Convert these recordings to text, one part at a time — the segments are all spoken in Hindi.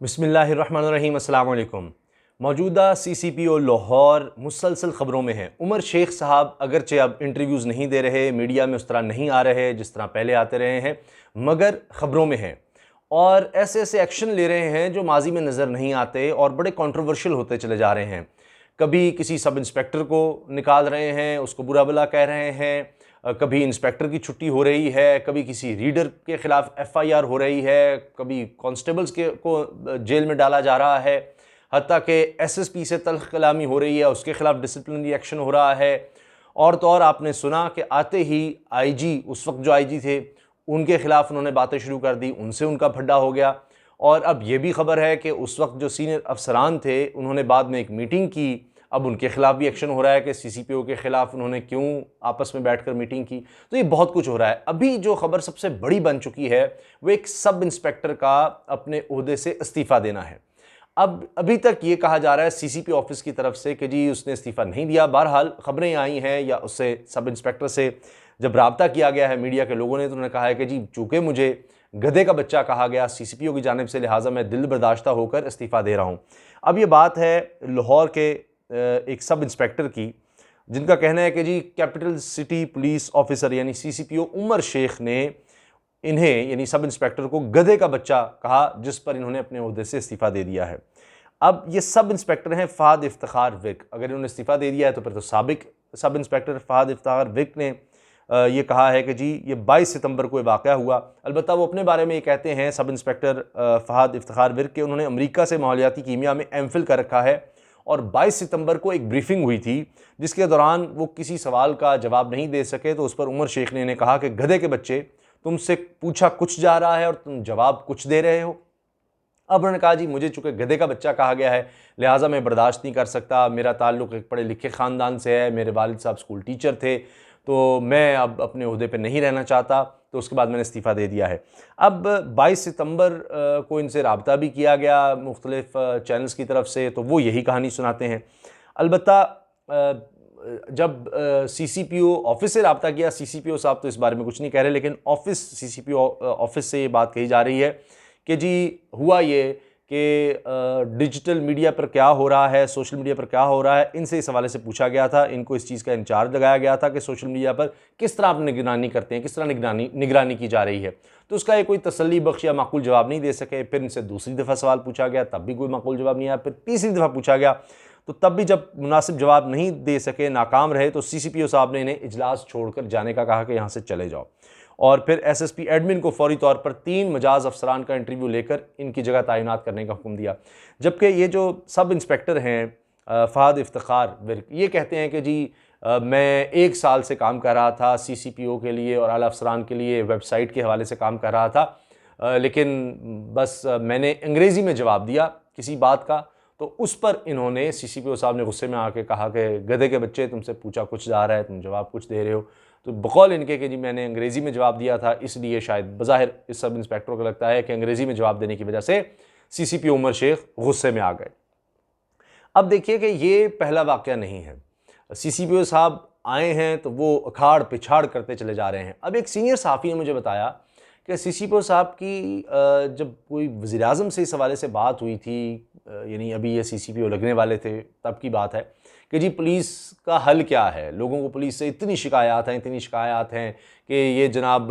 बिस्मिल्लाहिर्रहमानिर्रहीम, अस्सलाम वालेकुम। मौजूदा CCPO लाहौर मुसलसल ख़बरों में है। उमर शेख साहब अगरचे अब इंटरव्यूज़ नहीं दे रहे, मीडिया में उस तरह नहीं आ रहे जिस तरह पहले आते रहे हैं, मगर ख़बरों में हैं और ऐसे ऐसे एक्शन ले रहे हैं जो माजी में नज़र नहीं आते और बड़े कंट्रोवर्शियल होते चले जा रहे हैं। कभी किसी सब इंस्पेक्टर को निकाल रहे हैं, उसको बुरा भला कह रहे हैं, कभी इंस्पेक्टर की छुट्टी हो रही है, कभी किसी रीडर के ख़िलाफ़ FIR हो रही है, कभी कांस्टेबल्स को जेल में डाला जा रहा है, हत्ता कि SSP से तल्ख़ कलामी हो रही है, उसके ख़िलाफ़ डिसिप्लिनरी एक्शन हो रहा है। और तो और आपने सुना कि आते ही IG, उस वक्त जो IG थे, उनके ख़िलाफ़ उन्होंने बातें शुरू कर दी, उनसे उनका फड्डा हो गया। और अब ये भी ख़बर है कि उस वक्त जो सीनियर अफसरान थे, उन्होंने बाद में एक मीटिंग की, अब उनके खिलाफ भी एक्शन हो रहा है कि CCPO के खिलाफ उन्होंने क्यों आपस में बैठकर मीटिंग की। तो ये बहुत कुछ हो रहा है। अभी जो खबर सबसे बड़ी बन चुकी है वो एक सब इंस्पेक्टर का अपने ओहदे से इस्तीफ़ा देना है। अब अभी तक ये कहा जा रहा है CCP ऑफिस की तरफ से कि जी उसने इस्तीफ़ा नहीं दिया। बहरहाल खबरें आई हैं या उससे सब इंस्पेक्टर से जब रब्ता किया गया है मीडिया के लोगों ने, तो उन्होंने कहा है कि जी चूँकि मुझे गधे का बच्चा कहा गया CCPO की जानिब से, लिहाजा मैं दिल बर्दाश्ता होकर इस्तीफ़ा दे रहा हूँ। अब ये बात है लाहौर के एक सब इंस्पेक्टर की, जिनका कहना है कि G capital city police officer यानी CCPO उमर शेख ने इन्हें यानी सब इंस्पेक्टर को गधे का बच्चा कहा, जिस पर इन्होंने अपने ओहदे से इस्तीफ़ा दे दिया है। अब ये सब इंस्पेक्टर हैं फ़हद इफ्तिखार विक। अगर इन्होंने इस्तीफ़ा दे दिया है तो फिर तो साबिक sub inspector Fahd Iftikhar Wick ने ये कहा है कि जी ये 22 सितंबर को ये वाक़या हुआ। अलबत्ता वो अपने बारे में ये कहते हैं sub inspector Fahd Iftikhar Wick के उन्होंने अमेरिका से माहौलियाती कीमिया में MPhil कर रखा है और 22 सितंबर को एक ब्रीफिंग हुई थी जिसके दौरान वो किसी सवाल का जवाब नहीं दे सके, तो उस पर उमर शेख ने इन्हें कहा कि गधे के बच्चे, तुमसे पूछा कुछ जा रहा है और तुम जवाब कुछ दे रहे हो। अब उन्होंने कहा जी मुझे चूँकि गधे का बच्चा कहा गया है लिहाजा मैं बर्दाश्त नहीं कर सकता, मेरा ताल्लुक़ एक पढ़े लिखे ख़ानदान से है, मेरे वालिद साहब स्कूल टीचर थे, तो मैं अब अपने ओहदे पे नहीं रहना चाहता, तो उसके बाद मैंने इस्तीफ़ा दे दिया है। अब 22 सितंबर को इनसे रब्ता भी किया गया मुख्तलिफ चैनल्स की तरफ से, तो वो यही कहानी सुनाते हैं। अलबत्ता जब CCPO ऑफिस से रब्ता किया, CCPO साहब तो इस बारे में कुछ नहीं कह रहे, लेकिन CCPO ऑफिस से ये बात कही जा रही है कि जी हुआ ये कि डिजिटल मीडिया पर क्या हो रहा है, सोशल मीडिया पर क्या हो रहा है, इनसे इस हवाले से पूछा गया था। इनको इस चीज़ का इंचार्ज लगाया गया था कि सोशल मीडिया पर किस तरह आप निगरानी करते हैं, किस तरह निगरानी की जा रही है। तो उसका ये कोई तसल्ली बख्श या माकूल जवाब नहीं दे सके। फिर इनसे दूसरी दफ़ा सवाल पूछा गया, तब भी कोई माकूल जवाब नहीं आया। फिर तीसरी दफ़ा पूछा गया, तो तब भी जब मुनासिब जवाब नहीं दे सके, नाकाम रहे, तो CCPO साहब ने इन्हें इजलास छोड़कर जाने का कहा कि यहाँ से चले जाओ। और फिर SSP एडमिन को फौरी तौर पर 3 मजाज अफसरान का इंटरव्यू लेकर इनकी जगह तैनात करने का हुक्म दिया। जबकि ये जो सब इंस्पेक्टर हैं फ़हद इफ्तिखार विक, ये कहते हैं कि जी मैं 1 साल से काम कर रहा था CCPO के लिए और आला अफसरान के लिए, वेबसाइट के हवाले से काम कर रहा था, लेकिन बस मैंने अंग्रेज़ी में जवाब दिया किसी बात का, तो उस पर इन्होंने CCPO साहब ने गुस्से में आके कहा कि गधे के बच्चे, तुमसे पूछा कुछ जा रहा है, तुम जवाब कुछ दे रहे हो। तो बकौल इनके कि जी मैंने अंग्रेज़ी में जवाब दिया था, इसलिए शायद बज़ाहिर इस सब इंस्पेक्टर को लगता है कि अंग्रेज़ी में जवाब देने की वजह से CCPO उमर शेख गुस्से में आ गए। अब देखिए कि ये पहला वाक़या नहीं है। CCPO साहब आए हैं तो वो अखाड़ पिछाड़ करते चले जा रहे हैं। अब एक सीनियर सहाफ़ी ने मुझे बताया कि CCPO साहब की जब कोई वज़ीर-ए-आज़म से इस हवाले से बात हुई थी, यानी अभी ये CCPO लगने वाले थे, तब की बात है कि जी पुलिस का हल क्या है, लोगों को पुलिस से इतनी शिकायत हैं कि ये जनाब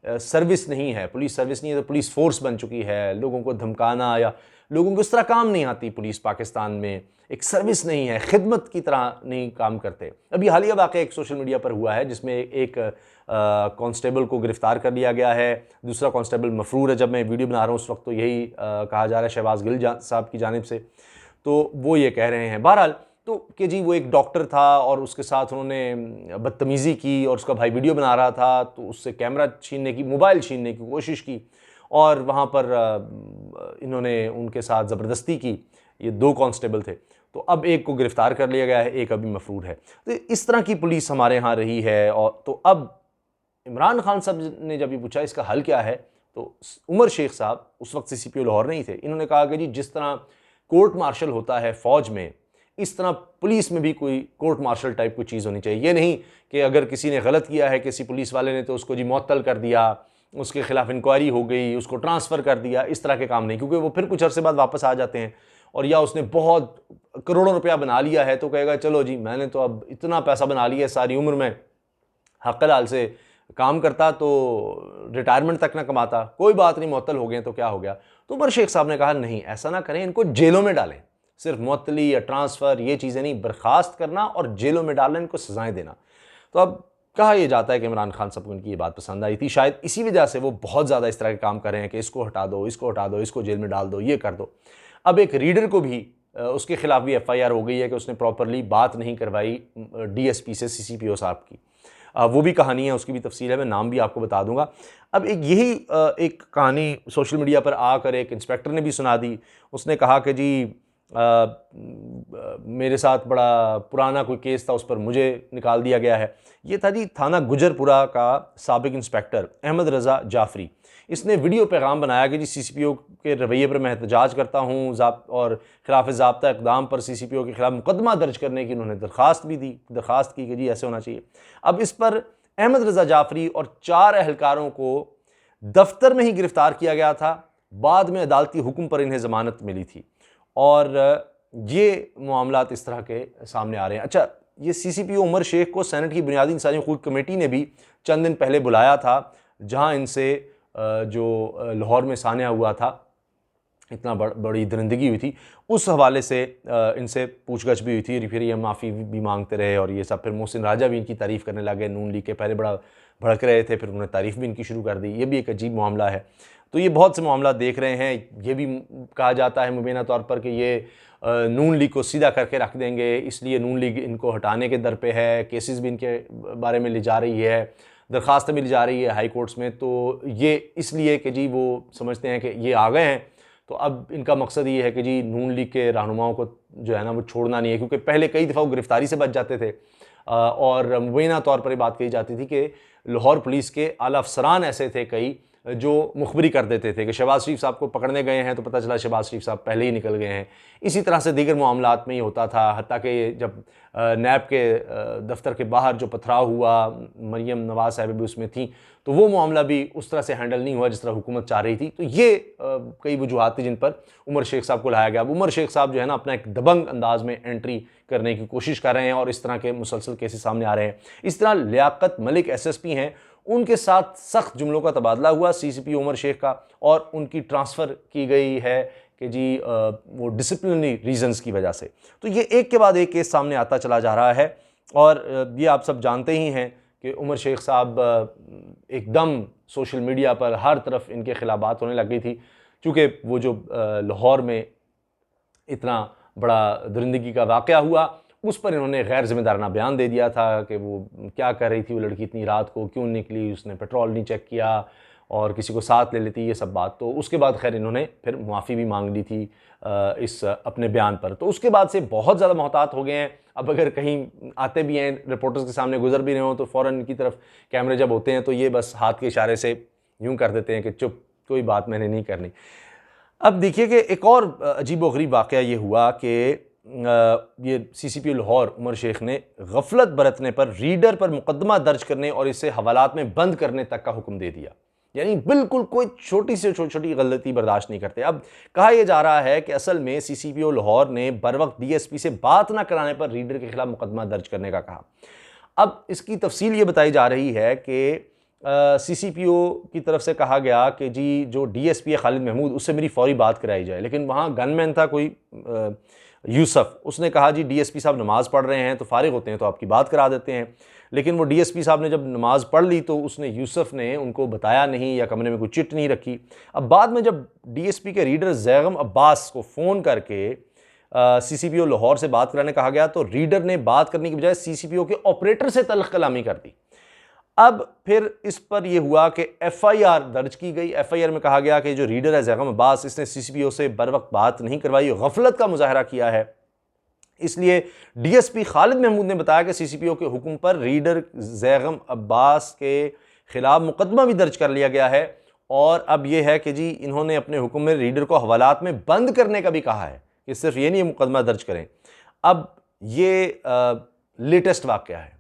सर्विस नहीं है, पुलिस सर्विस नहीं है तो पुलिस फ़ोर्स बन चुकी है, लोगों को धमकाना या लोगों को इस तरह काम नहीं आती पुलिस पाकिस्तान में, एक सर्विस नहीं है, खिदमत की तरह नहीं काम करते। अभी हालिया वाक़या एक सोशल मीडिया पर हुआ है जिसमें एक कांस्टेबल को गिरफ़्तार कर लिया गया है, दूसरा कांस्टेबल मफरूर है। जब मैं वीडियो बना रहा हूँ उस वक्त तो यही कहा जा रहा है शहबाज गिल साहब की जानिब से, तो वो ये कह रहे हैं बहरहाल तो कि जी वो एक डॉक्टर था और उसके साथ उन्होंने बदतमीज़ी की और उसका भाई वीडियो बना रहा था, तो उससे कैमरा छीनने की, मोबाइल छीनने की कोशिश की और वहाँ पर इन्होंने उनके साथ ज़बरदस्ती की। ये 2 कांस्टेबल थे, तो अब एक को गिरफ़्तार कर लिया गया है, एक अभी मफरूर है। तो इस तरह की पुलिस हमारे यहाँ रही है। और तो अब इमरान खान साहब ने जब ये पूछा इसका हल क्या है, तो उमर शेख साहब उस वक्त CCPO लाहौर नहीं थे, इन्होंने कहा कि जी जिस तरह कोर्ट मार्शल होता है फ़ौज में, इस तरह पुलिस में भी कोई कोर्ट मार्शल टाइप की चीज़ होनी चाहिए। ये नहीं कि अगर किसी ने गलत किया है किसी पुलिस वाले ने तो उसको जी मुअत्तल कर दिया उसके खिलाफ इंक्वायरी हो गई, उसको ट्रांसफ़र कर दिया, इस तरह के काम नहीं, क्योंकि वो फिर कुछ अरसे बाद वापस आ जाते हैं। और या उसने बहुत करोड़ों रुपया बना लिया है तो कहेगा चलो जी मैंने तो अब इतना पैसा बना लिया है, सारी उम्र में हक हलाल से काम करता तो रिटायरमेंट तक ना कमाता, कोई बात नहीं, मुअत्तल हो गए तो क्या हो गया। तो उमर शेख साहब ने कहा नहीं, ऐसा ना करें, इनको जेलों में डालें, सिर्फ मुअत्तली या ट्रांसफ़र ये चीज़ें नहीं, बर्खास्त करना और जेलों में डालना, इनको सजाएं देना। तो अब कहा यह जाता है कि इमरान खान साहब को इनकी ये बात पसंद आई थी, शायद इसी वजह से वो बहुत ज़्यादा इस तरह के काम कर रहे हैं कि इसको हटा दो, इसको हटा दो, इसको जेल में डाल दो, ये कर दो। अब एक रीडर को भी उसके खिलाफ भी FIR हो गई है कि उसने प्रॉपरली बात नहीं करवाई DSP से, CCPO साहब की। वो भी कहानी है, उसकी भी तफसील है, मैं नाम भी आपको बता दूंगा। अब एक यही एक कहानी सोशल मीडिया पर आकर एक इंस्पेक्टर ने भी सुना दी। उसने कहा कि जी मेरे साथ बड़ा पुराना कोई केस था, उस पर मुझे निकाल दिया गया है। ये था जी थाना गुजरपुरा का साबिक इंस्पेक्टर अहमद रज़ा जाफरी। इसने वीडियो पैगाम बनाया कि जी CCPO के रवैये पर मैं एहतजाज करता हूँ और खिलाफ ज़ाब्ता इक़दाम पर CCPO के खिलाफ मुकदमा दर्ज करने की उन्होंने दरख्वास्त की कि जी ऐसे होना चाहिए। अब इस पर अहमद रज़ा जाफरी और 4 अहलकारों को दफ्तर में ही गिरफ्तार किया गया था, बाद में अदालती हुक्म पर इन्हें ज़मानत मिली थी। और ये मामलात इस तरह के सामने आ रहे हैं। अच्छा, ये CCPO उमर शेख को सेनेट की बुनियादी इंसानी हुकूक कमेटी ने भी चंद दिन पहले बुलाया था, जहां इनसे जो लाहौर में सान्या हुआ था, इतना बड़ी दरिंदगी हुई थी, उस हवाले से इनसे पूछगछ भी हुई थी। फिर ये माफ़ी भी मांगते रहे और ये सब। फिर मोहसिन राजा भी इनकी तारीफ़ करने लगे, नून लीग के पहले बड़ा भड़क रहे थे, फिर उन्होंने तारीफ़ भी इनकी शुरू कर दी। ये भी एक अजीब मामला है। तो ये बहुत से मामला देख रहे हैं। ये भी कहा जाता है मुबीना तौर पर कि ये नून लीग को सीधा करके रख देंगे, इसलिए नून लीग इनको हटाने के दर पे है। केसेस भी इनके बारे में ली जा रही है, दरख्वास्तें मिल जा रही है हाई कोर्ट्स में। तो ये इसलिए कि जी वो समझते हैं कि ये आ गए हैं, तो अब इनका मकसद ये है कि जी नून लीग के रहनुमाओं को जो है ना वो छोड़ना नहीं है, क्योंकि पहले कई दफ़ा वो गिरफ्तारी से बच जाते थे। और मुबैना तौर पर ये बात कही जाती थी कि लाहौर पुलिस के आला अफसरान ऐसे थे कई जो मुखबरी कर देते थे कि शहबाज शरीफ साहब को पकड़ने गए हैं, तो पता चला शहबाज शरीफ साहब पहले ही निकल गए हैं। इसी तरह से दीगर मामलात में ही होता था। हत्ता कि जब नैब के दफ्तर के बाहर जो पथराव हुआ, मरियम नवाज साहब भी उसमें थी, तो वो मामला भी उस तरह से हैंडल नहीं हुआ जिस तरह हुकूमत चाह रही थी। तो ये कई वजूहात थी जिन पर उमर शेख साहब को लाया गया। अब उमर शेख साहब जो है ना अपना एक दबंग अंदाज में एंट्री करने की कोशिश कर रहे हैं और इस तरह के मुसलसल केसेस सामने आ रहे हैं। इस तरह लियाकत मलिक SSP हैं, उनके साथ सख्त जुमलों का तबादला हुआ CCPO उमर शेख का, और उनकी ट्रांसफ़र की गई है कि जी वो डिसिप्लिनरी रीजंस की वजह से। तो ये एक के बाद एक केस सामने आता चला जा रहा है। और ये आप सब जानते ही हैं कि उमर शेख साहब एकदम सोशल मीडिया पर हर तरफ इनके खिलाफ बात होने लग गई थी, क्योंकि वो जो लाहौर में इतना बड़ा दरिंदगी का वाक़या हुआ, उस पर इन्होंने गैर ज़िम्मेदाराना बयान दे दिया था कि वो क्या कर रही थी वो लड़की इतनी रात को, क्यों निकली, उसने पेट्रोल नहीं चेक किया और किसी को साथ ले लेती, ये सब बात। तो उसके बाद खैर इन्होंने फिर माफ़ी भी मांग ली थी इस अपने बयान पर। तो उसके बाद से बहुत ज़्यादा मोहतात हो गए हैं। अब अगर कहीं आते भी हैं, रिपोर्टर्स के सामने गुजर भी रहे हों, तो फ़ौरन इनकी तरफ कैमरे जब होते हैं तो ये बस हाथ के इशारे से यूँ कर देते हैं कि चुप, कोई बात मैंने नहीं करनी। अब देखिए कि एक और अजीबोगरीब वाक़या ये हुआ कि ये CCPO लाहौर उमर शेख ने गफलत बरतने पर रीडर पर मुकदमा दर्ज करने और इसे हवालात में बंद करने तक का हुक्म दे दिया। यानी बिल्कुल कोई छोटी से छोटी गलती बर्दाश्त नहीं करते। अब कहा यह जा रहा है कि असल में CCPO लाहौर ने बर वक्त DSP से बात ना कराने पर रीडर के खिलाफ मुकदमा दर्ज करने का कहा। अब इसकी तफसील ये बताई जा रही है कि CCPO की तरफ से कहा गया कि जी जो DSP है खालिद महमूद, उससे मेरी फौरी बात कराई जाए। लेकिन वहाँ गनमैन था कोई यूसुफ, उसने कहा जी DSP साहब नमाज़ पढ़ रहे हैं, तो फारिग होते हैं तो आपकी बात करा देते हैं। लेकिन वो DSP साहब ने जब नमाज़ पढ़ ली तो उसने यूसुफ ने उनको बताया नहीं या कमरे में कोई चिट नहीं रखी। अब बाद में जब DSP के रीडर जैगम अब्बास को फ़ोन करके CCPO लाहौर से बात कराने कहा गया, तो रीडर ने बात करने की बजाय CCPO के ऑपरेटर से तल्ख कलामी कर दी। अब फिर इस पर यह हुआ कि FIR दर्ज की गई। FIR में कहा गया कि जो रीडर है जैगम अब्बास, इसने CCPO से बर वक्त बात नहीं करवाई, गफलत का मुजाहरा किया है। इसलिए DSP खालिद महमूद ने बताया कि CCPO के हुक्म पर रीडर जैगम अब्बास के खिलाफ मुकदमा भी दर्ज कर लिया गया है। और अब यह है कि जी इन्होंने अपने हुक्म में रीडर को हवालात में बंद करने का भी कहा है, कि सिर्फ ये नहीं मुकदमा दर्ज करें। अब ये लेटेस्ट वाक़या है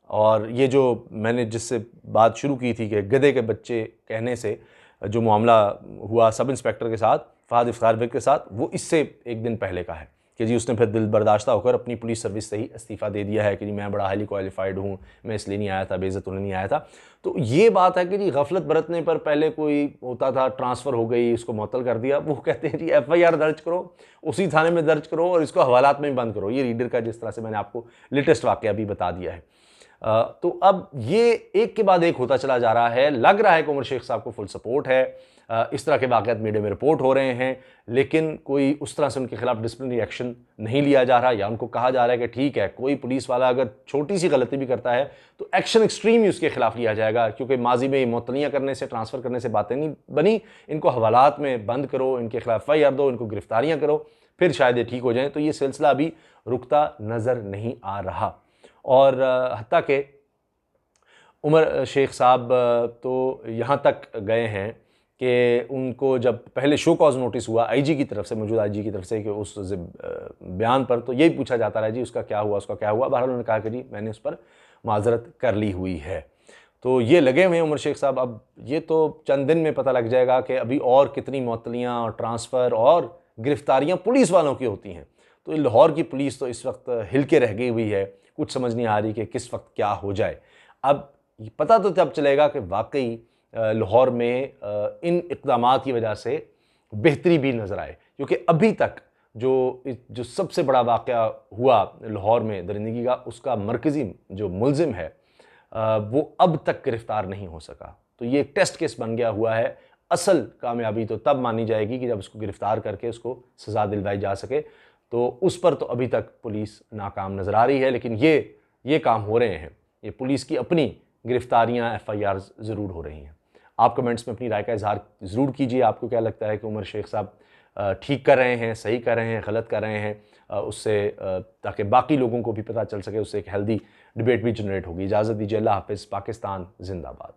और ये जो मैंने जिससे बात शुरू की थी कि गधे के बच्चे कहने से जो मामला हुआ सब इंस्पेक्टर के साथ, फहद इफ्तार बेग के साथ, वो इससे एक दिन पहले का है कि जी उसने फिर दिल बर्दाश्ता होकर अपनी पुलिस सर्विस से ही इस्तीफ़ा दे दिया है कि जी मैं बड़ा हाईली क्वालिफाइड हूँ, मैं इसलिए नहीं आया था, बेइज्जत होने नहीं आया था। तो ये बात है कि जी गफलत बरतने पर पहले कोई होता था, ट्रांसफ़र हो गई, इसको मुअत्तल कर दिया, वो कहते हैं जी FIR दर्ज करो, उसी थाने में दर्ज करो और इसको हवालात में बंद करो। ये रीडर का जिस तरह से मैंने आपको लेटेस्ट वाक़या भी बता दिया है। तो अब ये एक के बाद एक होता चला जा रहा है। लग रहा है कि उमर शेख साहब को फुल सपोर्ट है। इस तरह के वाक़यात मीडिया में रिपोर्ट हो रहे हैं, लेकिन कोई उस तरह से उनके खिलाफ डिसिप्लिनरी एक्शन नहीं लिया जा रहा, या उनको कहा जा रहा है कि ठीक है, कोई पुलिस वाला अगर छोटी सी गलती भी करता है तो एक्शन एक्सट्रीम ही उसके खिलाफ लिया जाएगा, क्योंकि माजी में मुअत्तलियाँ करने से, ट्रांसफ़र करने से बातें नहीं बनी, इनको हवालात में बंद करो, इनके खिलाफ FIR दो, इनको गिरफ्तारियाँ करो, फिर शायद ये ठीक हो जाएँ। तो ये सिलसिला अभी रुकता नज़र नहीं आ रहा। और हत्ता के उमर शेख साहब तो यहाँ तक गए हैं कि उनको जब पहले शो कॉज नोटिस हुआ IG की तरफ से, मौजूदा IG की तरफ से, कि उस बयान पर तो यही पूछा जाता रहा जी उसका क्या हुआ, उसका क्या हुआ। बहरहाल उन्होंने कहा कि जी मैंने उस पर माजरत कर ली हुई है। तो ये लगे हुए हैं उमर शेख साहब। अब ये तो चंद दिन में पता लग जाएगा कि अभी और कितनी मुअत्तलियाँ और ट्रांसफ़र और गिरफ्तारियाँ पुलिस वालों की होती हैं। तो लाहौर की पुलिस तो इस वक्त हिल के रह गई हुई है, कुछ समझ नहीं आ रही कि किस वक्त क्या हो जाए। अब पता तो तब चलेगा कि वाकई लाहौर में इन इक़दामात की वजह से बेहतरी भी नज़र आए, क्योंकि अभी तक जो सबसे बड़ा वाक़या हुआ लाहौर में दरिंदगी का, उसका मरकज़ी जो मुलज़िम है वो अब तक गिरफ़्तार नहीं हो सका। तो ये एक टेस्ट केस बन गया हुआ है। असल कामयाबी तो तब मानी जाएगी कि जब उसको गिरफ़्तार करके उसको सज़ा दिलवाई जा सके। तो उस पर तो अभी तक पुलिस नाकाम नज़र आ रही है, लेकिन ये काम हो रहे हैं, ये पुलिस की अपनी गिरफ्तारियाँ FIR ज़रूर हो रही हैं। आप कमेंट्स में अपनी राय का इज़हार ज़रूर कीजिए। आपको क्या लगता है कि उमर शेख साहब ठीक कर रहे हैं, सही कर रहे हैं, गलत कर रहे हैं, उससे ताकि बाकी लोगों को भी पता चल सके, उससे एक हेल्दी डिबेट भी जनरेट होगी। इजाज़त दीजिए। अल्लाह हाफ़िज़। पाकिस्तान ज़िंदाबाद।